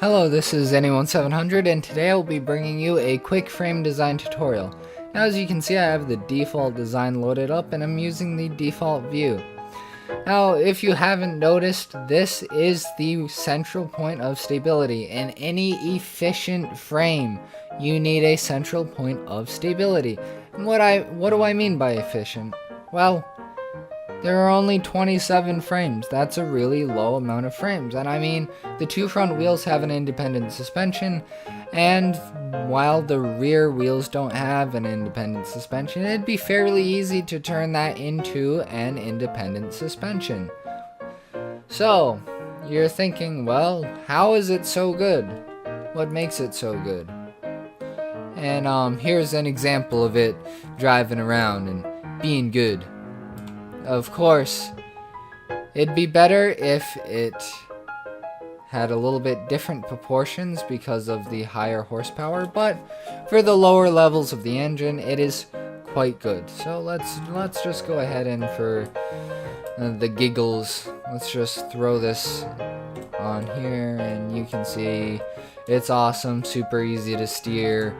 Hello, this is Anyone700 and today I will be bringing you a quick frame design tutorial. Now as you can see, I have the default design loaded up and I'm using the default view. Now if you haven't noticed, this is the central point of stability. In any efficient frame, you need a central point of stability. And what do I mean by efficient? Well, there are only 27 frames. That's a really low amount of frames. And I mean, the two front wheels have an independent suspension, and while the rear wheels don't have an independent suspension, it'd be fairly easy to turn that into an independent suspension. So, you're thinking, well, how is it so good? What makes it so good? And here's an example of it driving around and being good. Of course, it'd be better if it had a little bit different proportions because of the higher horsepower, but for the lower levels of the engine, it is quite good. So let's just go ahead and for the giggles, let's just throw this on here, and you can see it's awesome, super easy to steer,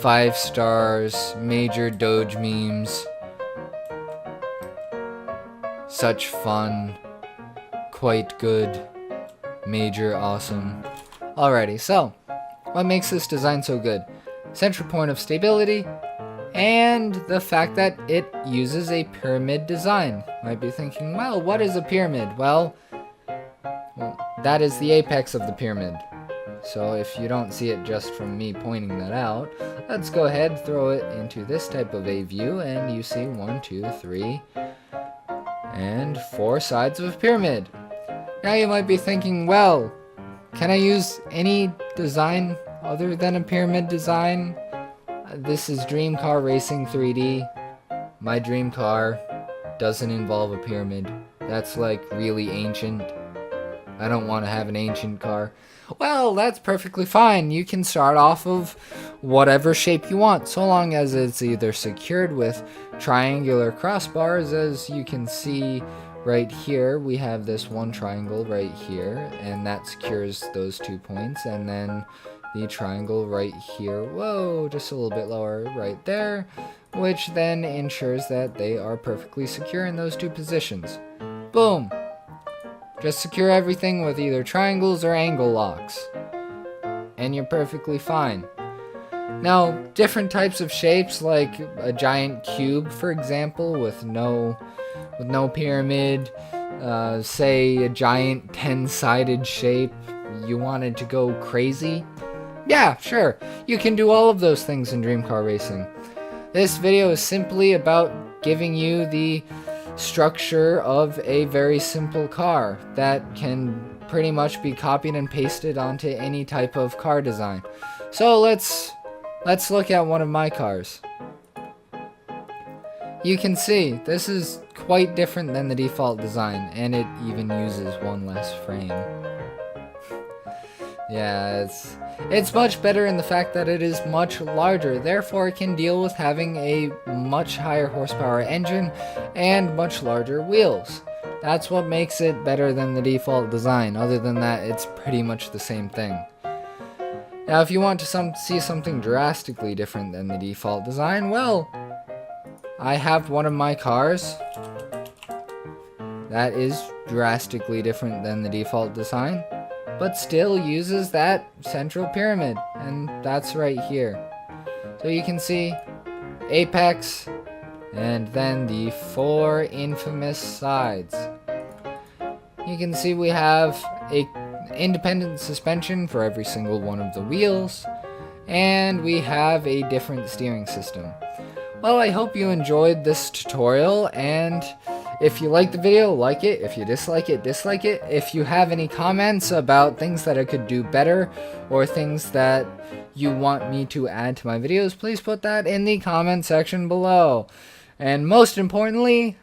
5 stars, major Doge memes. Such fun, quite good, major awesome. Alrighty, so what makes this design so good? Central point of stability and the fact that it uses a pyramid design. Might be thinking, well, what is a pyramid? Well, that is the apex of the pyramid. So if you don't see it just from me pointing that out, let's go ahead, throw it into this type of a view, and you see 1, 2, 3, and 4 sides of a pyramid. Now you might be thinking, well, can I use any design other than a pyramid design? This is Dream Car Racing 3D. My dream car doesn't involve a pyramid. That's like really ancient. I don't want to have an ancient car. Well, that's perfectly fine. You can start off of whatever shape you want, so long as it's either secured with triangular crossbars. As you can see right here, we have this one triangle right here, and that secures those 2 points, and then the triangle right here, whoa, just a little bit lower right there, which then ensures that they are perfectly secure in those 2 positions. Boom! Just secure everything with either triangles or angle locks, and you're perfectly fine. Now, different types of shapes, like a giant cube, for example, with no pyramid, say a giant 10-sided shape, you wanted to go crazy? Yeah, sure, you can do all of those things in Dream Car Racing. This video is simply about giving you the structure of a very simple car that can pretty much be copied and pasted onto any type of car design. So let's look at one of my cars. You can see this is quite different than the default design, and it even uses one less frame. Yeah, it's much better in the fact that it is much larger, therefore it can deal with having a much higher horsepower engine and much larger wheels. That's what makes it better than the default design. Other than that, it's pretty much the same thing. Now if you want to see something drastically different than the default design, well, I have one of my cars that is drastically different than the default design, but still uses that central pyramid, and that's right here. So you can see apex, and then the 4 infamous sides. You can see we have a independent suspension for every single one of the wheels, and we have a different steering system. Well, I hope you enjoyed this tutorial, and if you like the video, like it. If you dislike it, dislike it. If you have any comments about things that I could do better, or things that you want me to add to my videos, please put that in the comment section below. And most importantly,